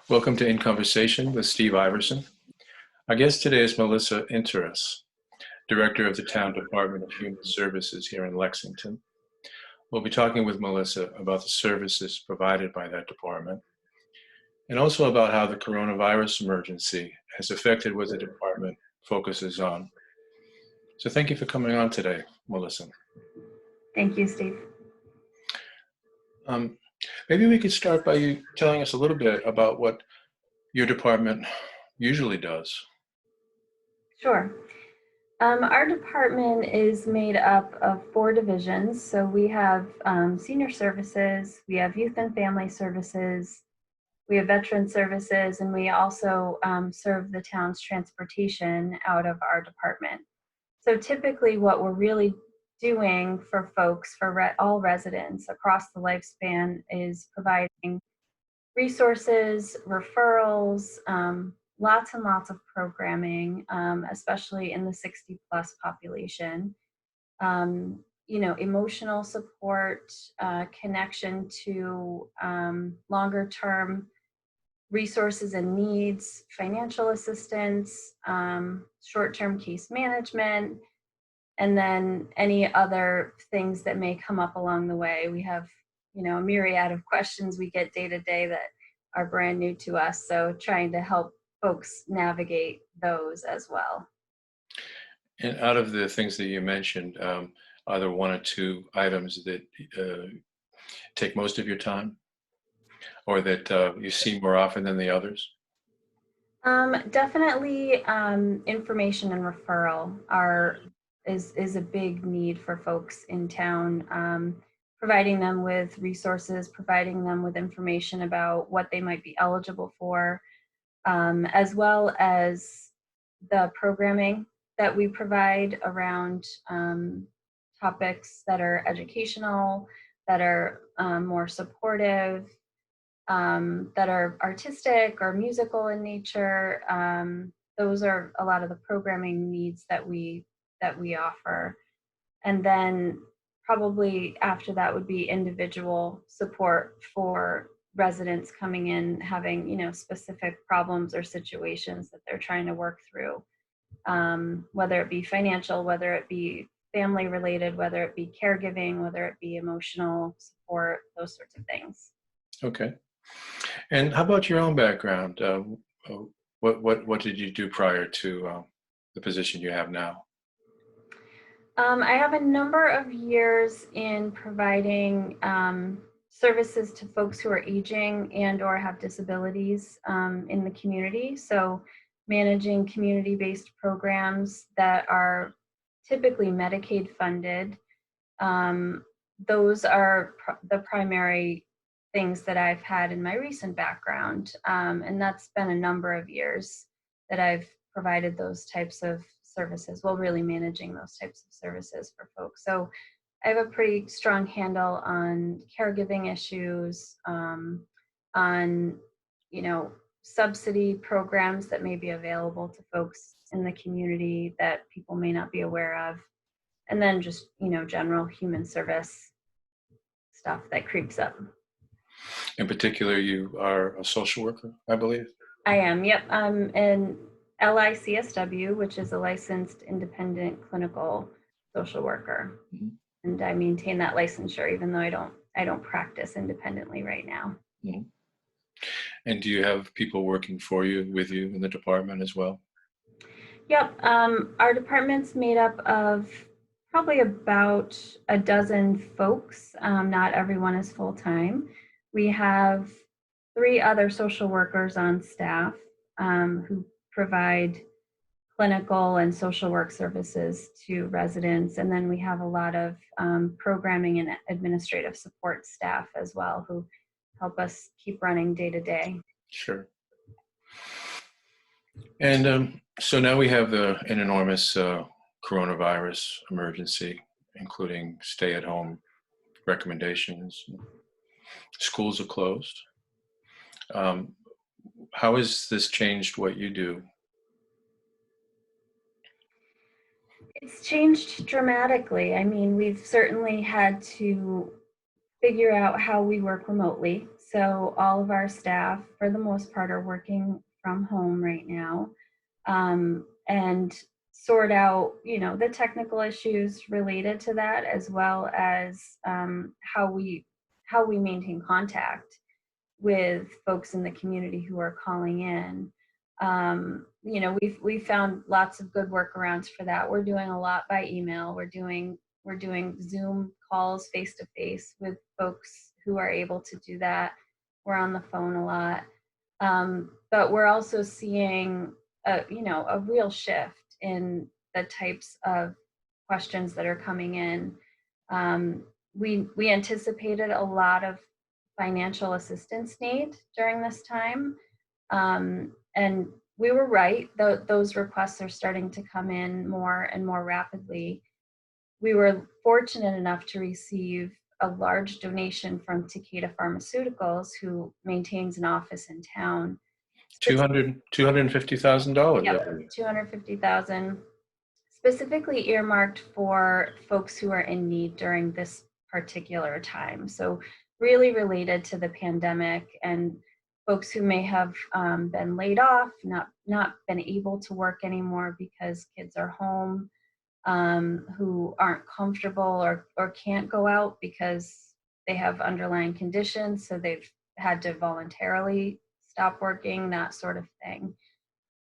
Welcome to In Conversation with Steve Iverson. Our guest today is Melissa Interess, Director of the Town Department of Human Services here in Lexington. We'll be talking with Melissa about the services provided by that department and also about how the coronavirus emergency has affected what the department focuses on. So thank you for coming on today, Melissa. Thank you, Steve. Maybe we could start by you telling us a little bit about what your department usually does. Sure. Our department is made up of 4 divisions. So we have senior services, we have youth and family services, we have veteran services, and we also serve the town's transportation out of our department. So typically what we're really doing for folks, for all residents across the lifespan, is providing resources, referrals, lots and lots of programming, especially in the 60 plus population. Emotional support, connection to longer term resources and needs, financial assistance, short-term case management, and then any other things that may come up along the way. We have, a myriad of questions we get day to day that are brand new to us. So trying to help folks navigate those as well. And out of the things that you mentioned, are there 1 or 2 items that take most of your time or that you see more often than the others? Definitely information and referral is a big need for folks in town. Providing them with resources, providing them with information about what they might be eligible for, as well as the programming that we provide around topics that are educational, that are more supportive, that are artistic or musical in nature. Those are a lot of the programming needs that we offer. And then probably after that would be individual support for residents coming in, having, specific problems or situations that they're trying to work through, whether it be financial, whether it be family related, whether it be caregiving, whether it be emotional support, those sorts of things. Okay. And how about your own background? What did you do prior to the position you have now? I have a number of years in providing services to folks who are aging and or have disabilities in the community. So managing community-based programs that are typically Medicaid funded. Those are the primary things that I've had in my recent background. And that's been a number of years that I've provided those types of services, really managing those types of services for folks. So I have a pretty strong handle on caregiving issues, on, subsidy programs that may be available to folks in the community that people may not be aware of. And then just, general human service stuff that creeps up. In particular, you are a social worker, I believe? I am, yep. I'm an LICSW, which is a licensed independent clinical social worker. Mm-hmm. And I maintain that licensure even though I don't practice independently right now. Mm-hmm. And do you have people working for you, with you in the department as well? Yep. Our department's made up of probably about a dozen folks. Not everyone is full-time. We have 3 other social workers on staff who provide clinical and social work services to residents. And then we have a lot of programming and administrative support staff as well who help us keep running day to day. Sure. And so now we have an enormous coronavirus emergency, including stay-at-home recommendations. Schools are closed. How has this changed what you do? It's changed dramatically. I mean, we've certainly had to figure out how we work remotely. So all of our staff, for the most part, are working from home right now, and sort out, the technical issues related to that, as well as how we maintain contact with folks in the community who are calling in. We've found lots of good workarounds for that. We're doing a lot by email. We're doing Zoom calls face to face with folks who are able to do that. We're on the phone a lot, but we're also seeing a real shift in the types of questions that are coming in. Um, we anticipated a lot of financial assistance need during this time, and we were right. Those requests are starting to come in more and more rapidly. We were fortunate enough to receive a large donation from Takeda Pharmaceuticals, who maintains an office in town. $250,000. Yep, 250,000, specifically earmarked for folks who are in need during this particular time. So really related to the pandemic, and folks who may have been laid off, not been able to work anymore because kids are home, who aren't comfortable or can't go out because they have underlying conditions, so they've had to voluntarily stop working, that sort of thing.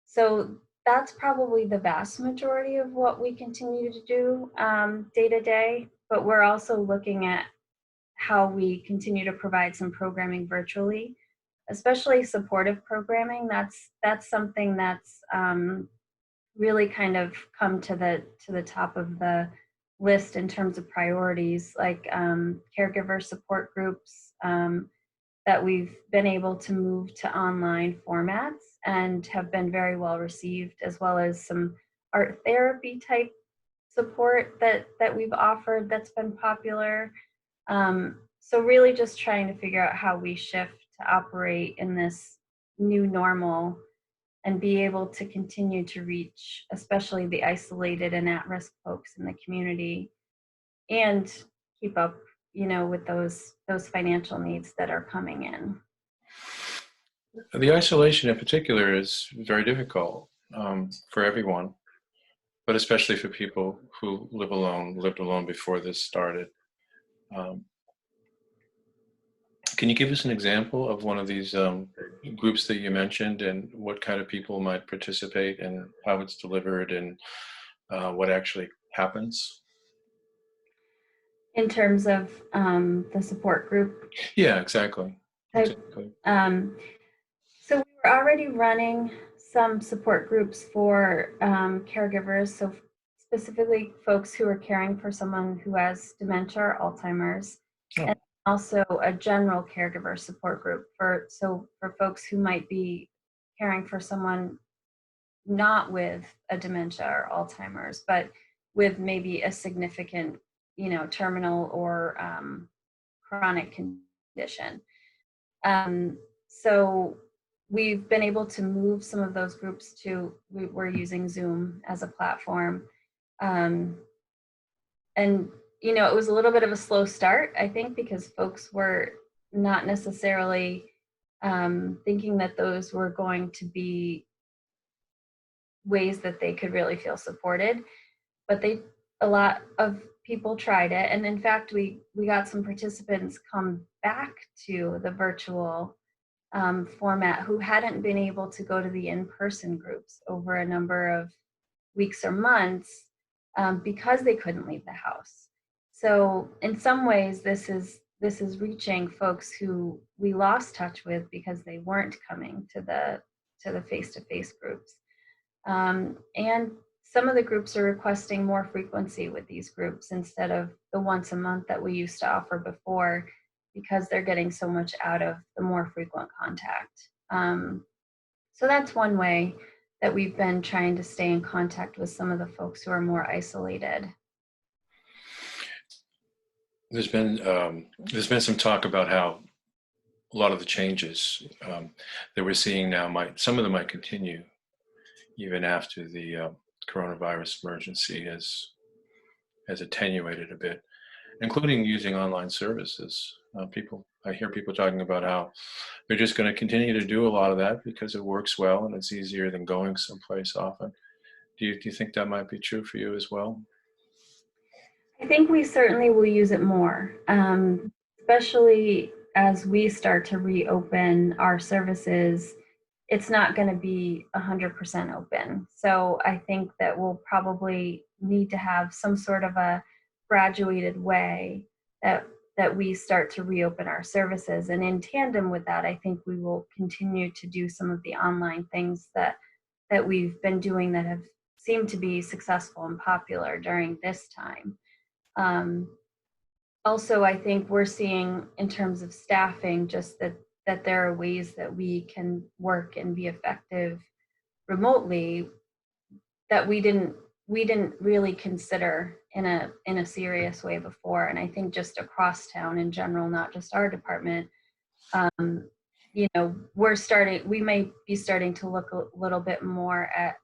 So that's probably the vast majority of what we continue to do day to day. But we're also looking at how we continue to provide some programming virtually, especially supportive programming. That's something that's really kind of come to the top of the list in terms of priorities, like caregiver support groups, that we've been able to move to online formats and have been very well received, as well as some art therapy type support that we've offered that's been popular. So really just trying to figure out how we shift to operate in this new normal and be able to continue to reach especially the isolated and at-risk folks in the community, and keep up, with those financial needs that are coming in. The isolation in particular is very difficult for everyone, but especially for people who lived alone before this started. Um, can you give us an example of one of these groups that you mentioned, and what kind of people might participate, and how it's delivered, and what actually happens? In terms of the support group Yeah, exactly. type. Exactly. So we were already running some support groups for caregivers, so specifically folks who are caring for someone who has dementia or Alzheimer's, Oh, and also a general caregiver support group for folks who might be caring for someone not with a dementia or Alzheimer's, but with maybe a significant, terminal or chronic condition. So we've been able to move some of those groups we're using Zoom as a platform. Um, and, it was a little bit of a slow start, I think, because folks were not necessarily thinking that those were going to be ways that they could really feel supported. But a lot of people tried it. And in fact, we got some participants come back to the virtual format who hadn't been able to go to the in-person groups over a number of weeks or months, because they couldn't leave the house. So in some ways, this is reaching folks who we lost touch with because they weren't coming to the face-to-face groups. And some of the groups are requesting more frequency with these groups instead of the once a month that we used to offer before, because they're getting so much out of the more frequent contact. So that's one way that we've been trying to stay in contact with some of the folks who are more isolated. there's been some talk about how a lot of the changes that we're seeing now some of them might continue even after the coronavirus emergency has attenuated a bit. including using online services. I hear people talking about how they're just going to continue to do a lot of that because it works well and it's easier than going someplace often. Do you think that might be true for you as well? I think we certainly will use it more, especially as we start to reopen our services. It's not going to be 100% open. So I think that we'll probably need to have some sort of a graduated way that we start to reopen our services. And in tandem with that, I think we will continue to do some of the online things that we've been doing that have seemed to be successful and popular during this time. Um, Also, I think we're seeing in terms of staffing just that there are ways that we can work and be effective remotely that we didn't really consider in a serious way before. And I think just across town in general, not just our department, um, we may be starting to look a little bit more at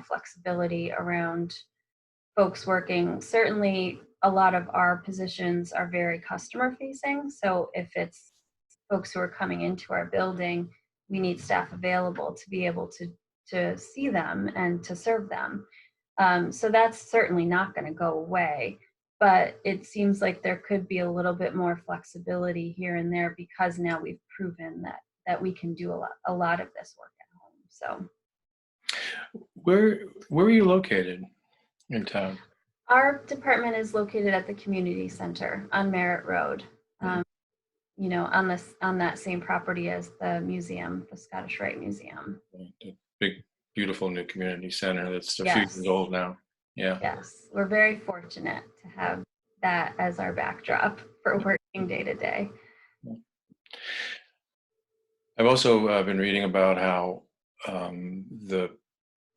flexibility around folks working. Certainly, a lot of our positions are very customer facing. So if it's folks who are coming into our building, we need staff available to be able to see them and to serve them. So that's certainly not going to go away. But it seems like there could be a little bit more flexibility here and there because now we've proven that we can do a lot of this work at home. So Where are you located in town? our department is located at the community center on Merritt Road, on that same property as the museum, the Scottish Rite Museum. The big, beautiful new community center that's a few Yes. years old now. Yeah. Yes, we're very fortunate to have that as our backdrop for working day to day. I've also been reading about how the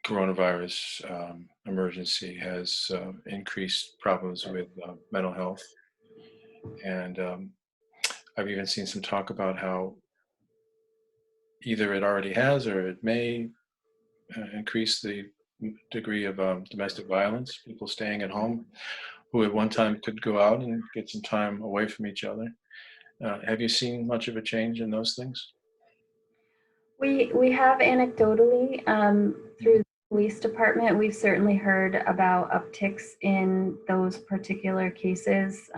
coronavirus emergency has increased problems with mental health. And I've even seen some talk about how either it already has or it may increase the degree of domestic violence, people staying at home who at one time could go out and get some time away from each other. Have you seen much of a change in those things? We have anecdotally through the police department, we've certainly heard about upticks in those particular cases.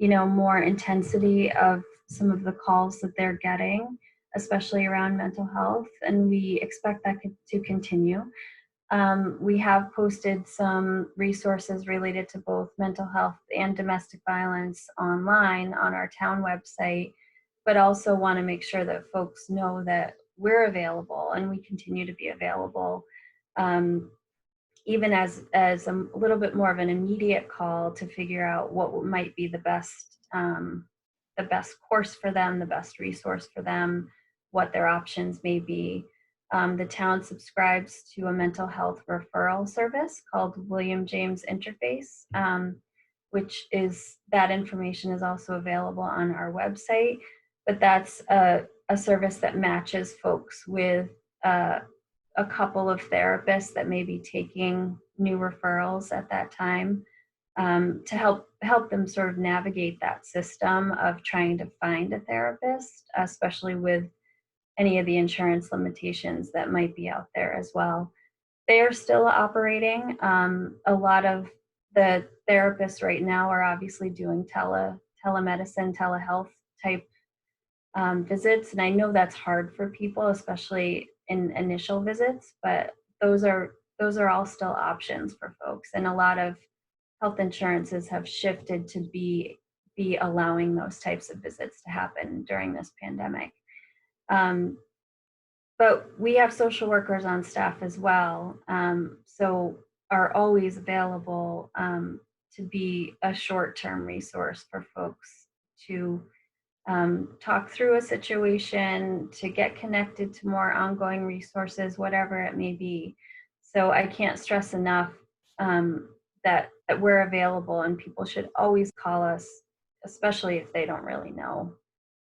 More intensity of some of the calls that they're getting, especially around mental health, and we expect that to continue. We have posted some resources related to both mental health and domestic violence online on our town website, but also want to make sure that folks know that we're available and we continue to be available, even as a little bit more of an immediate call to figure out what might be the best course for them, the best resource for them, what their options may be. The town subscribes to a mental health referral service called William James Interface, which is that information is also available on our website. But that's a service that matches folks with a couple of therapists that may be taking new referrals at that time, to help them sort of navigate that system of trying to find a therapist, especially with any of the insurance limitations that might be out there as well. They are still operating. A lot of the therapists right now are obviously doing telemedicine, telehealth type visits, and I know that's hard for people, especially in initial visits. But those are all still options for folks, and a lot of health insurances have shifted to be allowing those types of visits to happen during this pandemic. But we have social workers on staff as well, so are always available to be a short-term resource for folks to talk through a situation, to get connected to more ongoing resources, whatever it may be. So I can't stress enough that we're available, and people should always call us, especially if they don't really know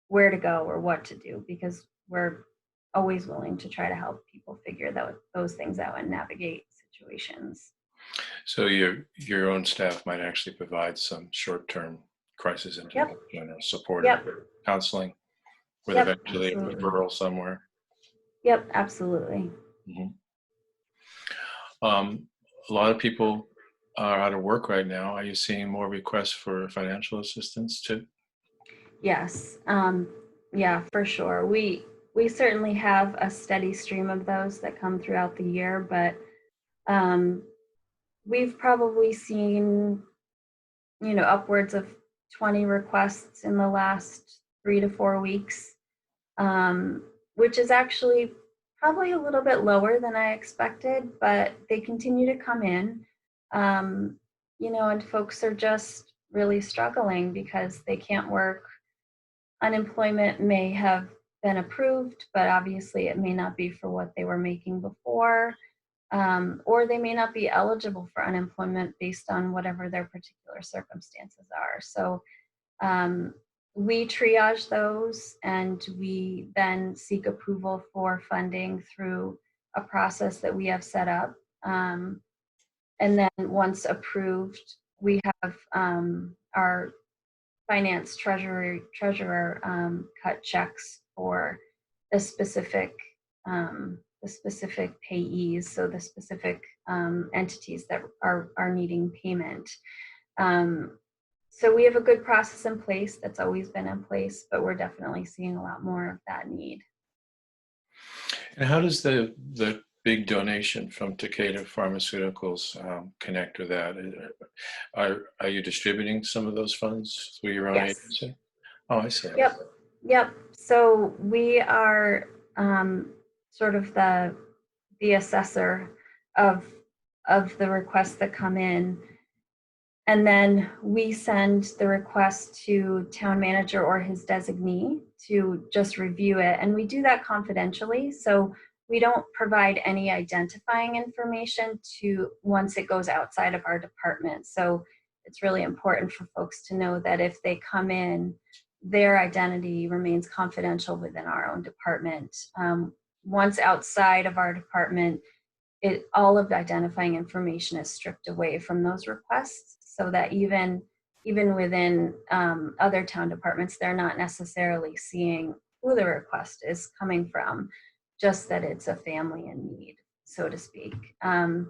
where to go or what to do, because we're always willing to try to help people figure those things out and navigate situations. So your own staff might actually provide some short-term crisis Yep, intervention or supportive yep, counseling with yep, eventually a absolutely. referral somewhere. Yep, absolutely. Mhm. Um, a lot of people are out of work right now. Are you seeing more requests for financial assistance too? Yes, yeah, for sure. We certainly have a steady stream of those that come throughout the year, but um, we've probably seen, upwards of 20 requests in the last 3 to 4 weeks, which is actually probably a little bit lower than I expected, but they continue to come in. And folks are just really struggling because they can't work. Unemployment may have been approved, but obviously it may not be for what they were making before, or they may not be eligible for unemployment based on whatever their particular circumstances are. So um, we triage those and we then seek approval for funding through a process that we have set up. And then once approved, we have our finance treasurer cut checks for the specific payees, so the specific entities that are needing payment. Um, so we have a good process in place that's always been in place, but we're definitely seeing a lot more of that need. And how does the big donation from Takeda Pharmaceuticals connect with that? Are you distributing some of those funds through your own Yes. agency? Oh, I see. Yep. Yep. So we are sort of the assessor of the requests that come in. And then we send the request to town manager or his designee to just review it. And we do that confidentially. So we don't provide any identifying information to once it goes outside of our department. So it's really important for folks to know that if they come in, their identity remains confidential within our own department. Once outside of our department, all of the identifying information is stripped away from those requests, so that even within other town departments, they're not necessarily seeing who the request is coming from, just that it's a family in need, so to speak. And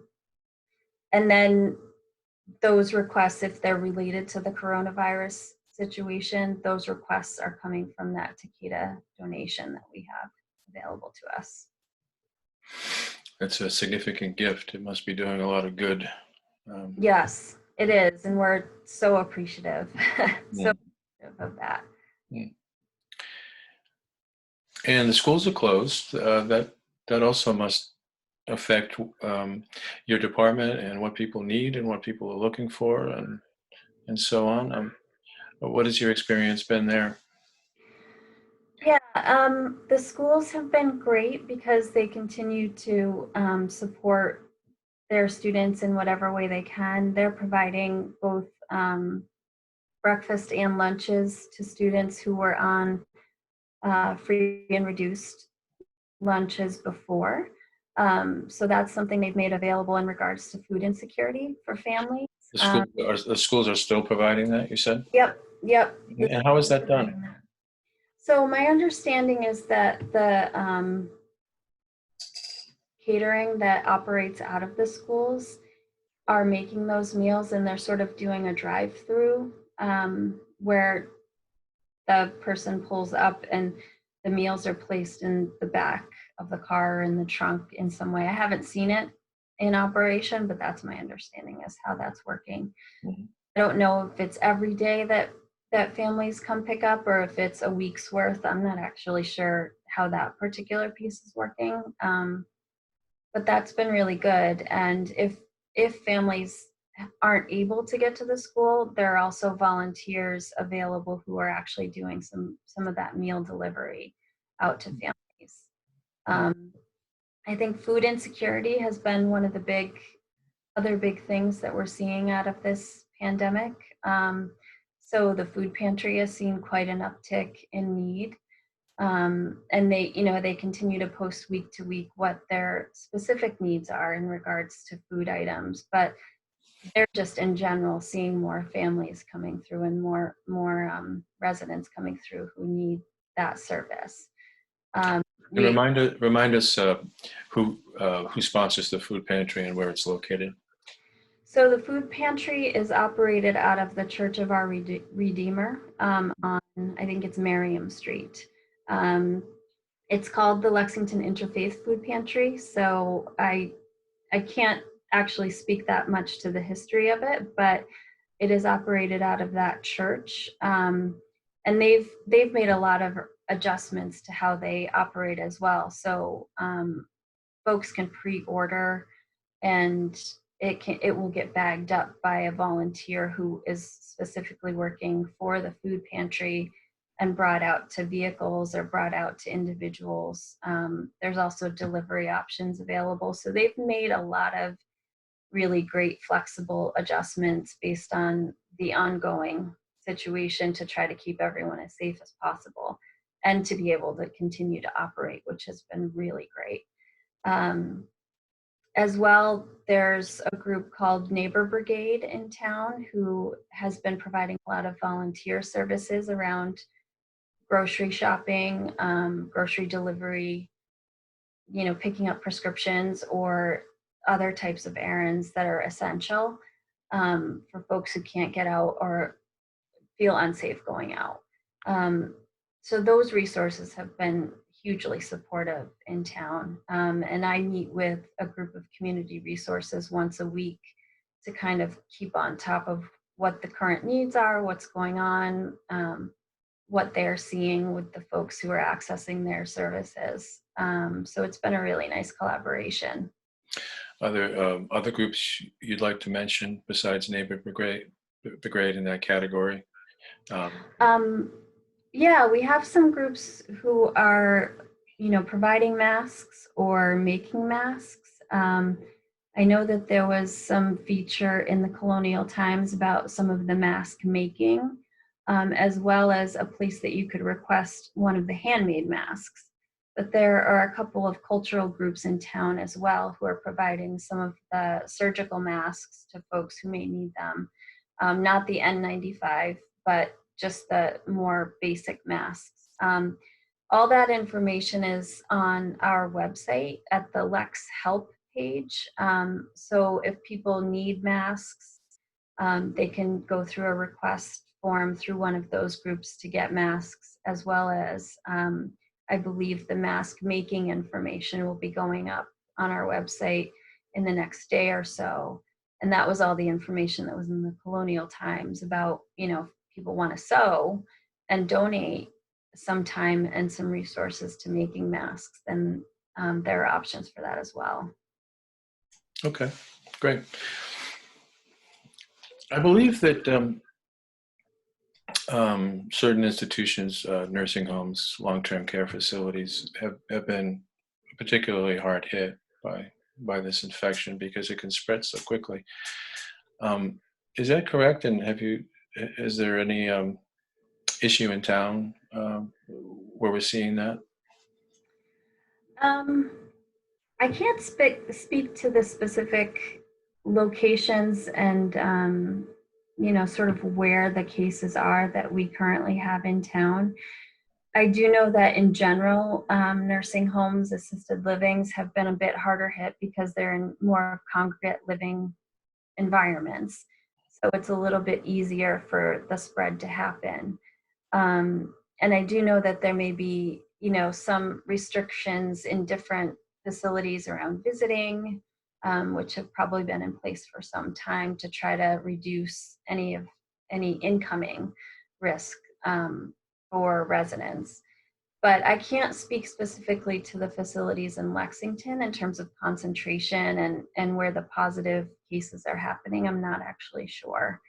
then those requests, if they're related to the coronavirus situation, those requests are coming from that Takeda donation that we have available to us. It's a significant gift. It must be doing a lot of good. Yes, it is, and we're so appreciative, so Mm, appreciative of that. mm. And the schools are closed. That also must affect your department and what people need and what people are looking for and so on. What has your experience been there? Yeah, the schools have been great because they continue to support their students in whatever way they can. They're providing both breakfast and lunches to students who were on free and reduced lunches before. So that's something they've made available in regards to food insecurity for families. The schools are still providing that, you said? Yep, yep. And how is that done? So my understanding is that the catering that operates out of the schools are making those meals, and they're sort of doing a drive-through where the person pulls up and the meals are placed in the back of the car in the trunk in some way. I haven't seen it in operation, but that's my understanding is how that's working. Mhm. I don't know if it's every day that families come pick up or if it's a week's worth. I'm not actually sure how that particular piece is working. But that's been really good. And if families aren't able to get to the school, there are also volunteers available who are actually doing some of that meal delivery out to families. Um, I think food insecurity has been one of the other big things that we're seeing out of this pandemic. So the food pantry has seen quite an uptick in need. And they continue to post week to week what their specific needs are in regards to food items. But they're just in general seeing more families coming through and more residents coming through who need that service. And We remind us who sponsors the food pantry and where it's located. So the food pantry is operated out of the Church of Our Redeemer on, I think it's Merriam Street. It's called the Lexington Interfaith Food Pantry. So I can't actually speak that much to the history of it, but it is operated out of that church. And they've made a lot of adjustments to how they operate as well. So folks can pre-order, and it will get bagged up by a volunteer who is specifically working for the food pantry and brought out to vehicles or brought out to individuals. There's also delivery options available. So they've made a lot of really great flexible adjustments based on the ongoing situation to try to keep everyone as safe as possible and to be able to continue to operate, which has been really great. As well, there's a group called Neighbor Brigade in town who has been providing a lot of volunteer services around grocery shopping, grocery delivery, picking up prescriptions or other types of errands that are essential for folks who can't get out or feel unsafe going out. So those resources have been hugely supportive in town. And I meet with a group of community resources once a week to kind of keep on top of what the current needs are, what's going on, what they're seeing with the folks who are accessing their services. So it's been a really nice collaboration. Other groups you'd like to mention besides Neighbor Brigade in that category? Yeah, we have some groups who are, providing masks or making masks. I know that there was some feature in the Colonial Times about some of the mask making, as well as a place that you could request one of the handmade masks. But there are a couple of cultural groups in town as well who are providing some of the surgical masks to folks who may need them. Not the N95, but just the more basic masks. All that information is on our website at the Lex Help page. So if people need masks, they can go through a request form through one of those groups to get masks, as well as I believe the mask making information will be going up on our website in the next day or so. And that was all the information that was in the Colonial Times about, if people want to sew and donate some time and some resources to making masks, then there are options for that as well. Okay, great. I believe that certain institutions, nursing homes, long-term care facilities have been particularly hard hit by this infection because it can spread so quickly. Is that correct? And is there any issue in town where we're seeing that? I can't speak to the specific locations and sort of where the cases are that we currently have in town. I do know that in general, nursing homes, assisted livings have been a bit harder hit because they're in more congregate living environments. So it's a little bit easier for the spread to happen. And I do know that there may be, some restrictions in different facilities around visiting, which have probably been in place for some time to try to reduce any incoming risk for residents. But I can't speak specifically to the facilities in Lexington in terms of concentration and where the positive cases are happening. I'm not actually sure.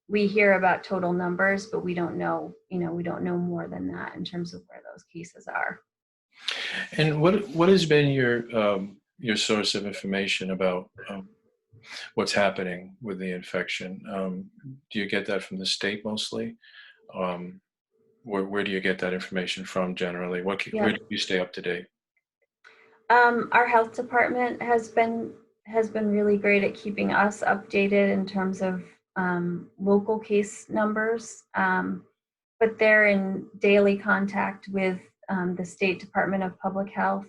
We hear about total numbers, but we don't know, we don't know more than that in terms of where those cases are. And what has been your source of information about what's happening with the infection? Do you get that from the state mostly? where do you get that information from generally? Yeah. Where do you stay up to date? Our health department has been really great at keeping us updated in terms of local case numbers, but they're in daily contact with the State Department of Public Health,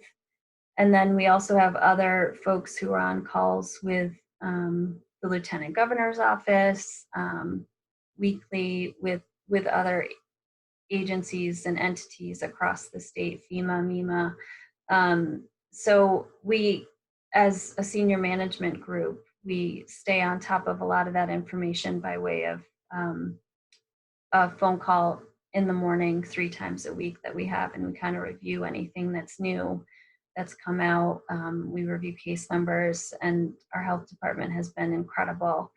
and then we also have other folks who are on calls with the Lieutenant Governor's office, weekly with other agencies and entities across the state, FEMA, MEMA. So we, as a senior management group, we stay on top of a lot of that information by way of a phone call in the morning 3 times a week that we have, and we kind of review anything that's new that's come out. We review case numbers, and our health department has been incredible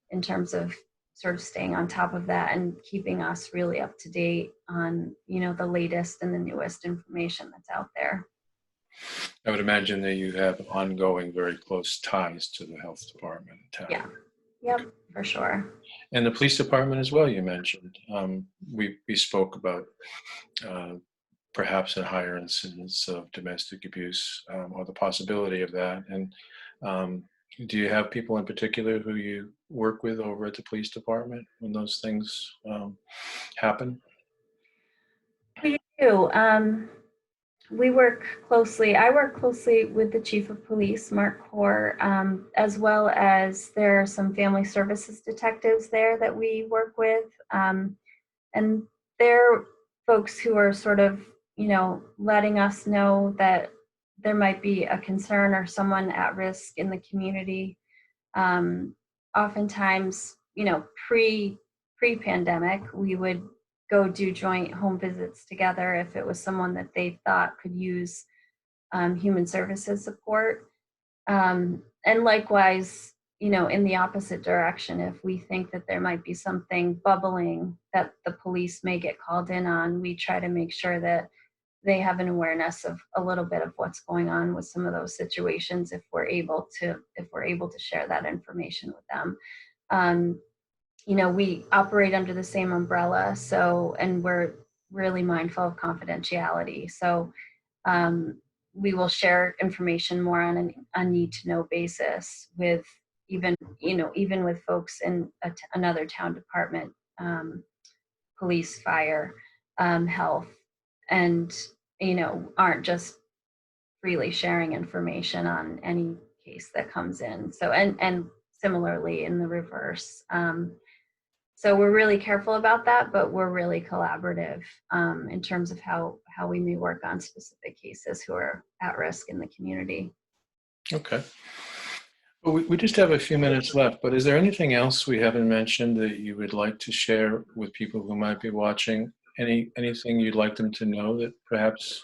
in terms of sort of staying on top of that and keeping us really up to date on, the latest and the newest information that's out there. I would imagine that you have ongoing, very close ties to the health department in town. Yeah. Yep, for sure. And the police department as well, you mentioned. We spoke about perhaps a higher incidence of domestic abuse, or the possibility of that. And do you have people in particular who you work with over at the police department when those things happen? We do. I work closely with the chief of police, Mark Core, as well as there are some family services detectives there that we work with. And they're folks who are sort of, letting us know that there might be a concern or someone at risk in the community. Oftentimes, pre-pandemic, we would go do joint home visits together if it was someone that they thought could use human services support. And likewise, in the opposite direction, if we think that there might be something bubbling that the police may get called in on, we try to make sure that they have an awareness of a little bit of what's going on with some of those situations if we're able to share that information with them. We operate under the same umbrella, and we're really mindful of confidentiality. So we will share information more on a need to know basis with even with folks in another town department, police, fire, health, and aren't just freely sharing information on any case that comes in. So and similarly in the reverse. So we're really careful about that, but we're really collaborative in terms of how we may work on specific cases who are at risk in the community. Okay. Well, we just have a few minutes left, but is there anything else we haven't mentioned that you would like to share with people who might be watching? Anything you'd like them to know that perhaps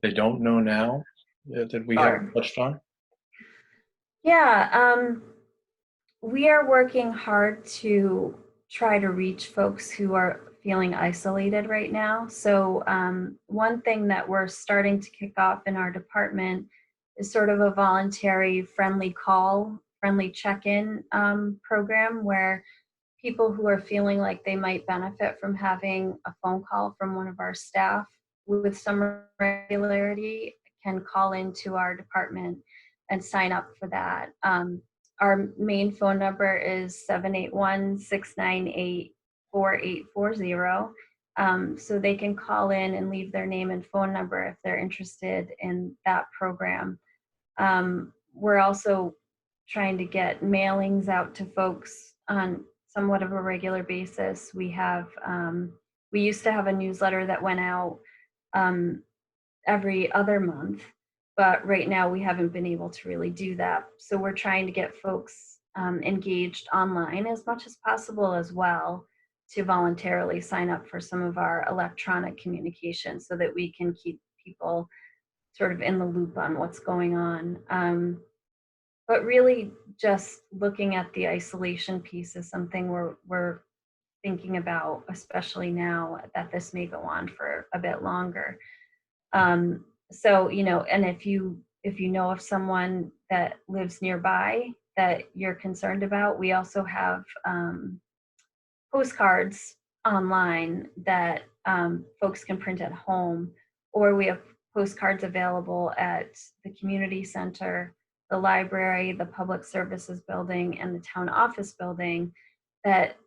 they don't know now that we haven't touched on? Yeah, we are working hard to try to reach folks who are feeling isolated right now. So one thing that we're starting to kick off in our department is sort of a voluntary friendly check-in program where people who are feeling like they might benefit from having a phone call from one of our staff with some regularity can call into our department and sign up for that. Our main phone number is 781-698-4840. So they can call in and leave their name and phone number if they're interested in that program. We're also trying to get mailings out to folks on somewhat of a regular basis. We used to have a newsletter that went out every other month, but right now we haven't been able to really do that. So we're trying to get folks engaged online as much as possible as well to voluntarily sign up for some of our electronic communication so that we can keep people sort of in the loop on what's going on. But really just looking at the isolation piece is something we're thinking about, especially now that this may go on for a bit longer. So, and if you know of someone that lives nearby that you're concerned about, we also have postcards online that folks can print at home, or we have postcards available at the community center, the library, the public services building, and the town office building that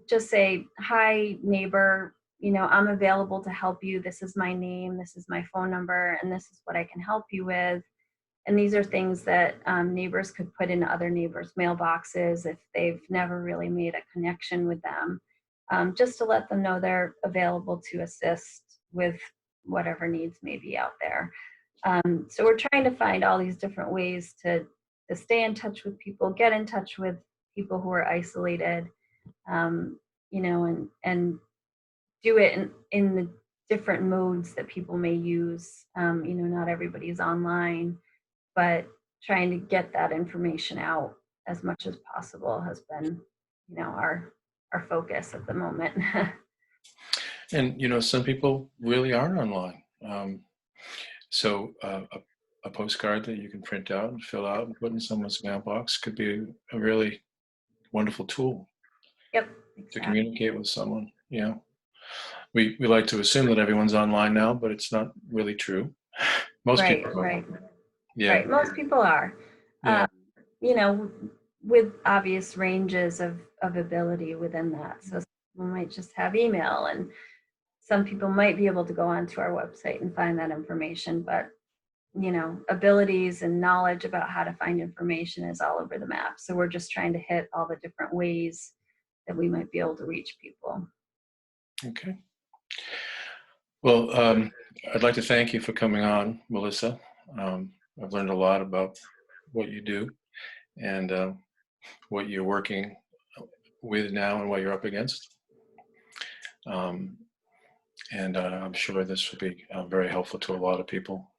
just say, hi, neighbor, I'm available to help you. This is my name, this is my phone number, and this is what I can help you with. And these are things that neighbors could put in other neighbors' mailboxes if they've never really made a connection with them, just to let them know they're available to assist with whatever needs may be out there. So we're trying to find all these different ways to stay in touch with people, get in touch with people who are isolated, and do it in the different modes that people may use. Not everybody's online, but trying to get that information out as much as possible has been, our focus at the moment. And, some people really aren't online. So a postcard that you can print out and fill out and put in someone's mailbox could be a really wonderful tool Yep, to exactly. communicate with someone. Yeah. We like to assume that everyone's online now, but it's not really true. Most people are. Right. Yeah. Right. Most people are. Yeah. With obvious ranges of ability within that. So people might just have email, and some people might be able to go onto our website and find that information, but abilities and knowledge about how to find information is all over the map. So we're just trying to hit all the different ways that we might be able to reach people. Okay. Well, I'd like to thank you for coming on, Melissa. I've learned a lot about what you do and what you're working with now and what you're up against. And I'm sure this will be very helpful to a lot of people.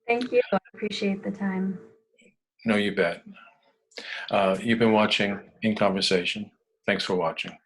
Thank you. I appreciate the time. No, you bet. You've been watching In Conversation. Thanks for watching.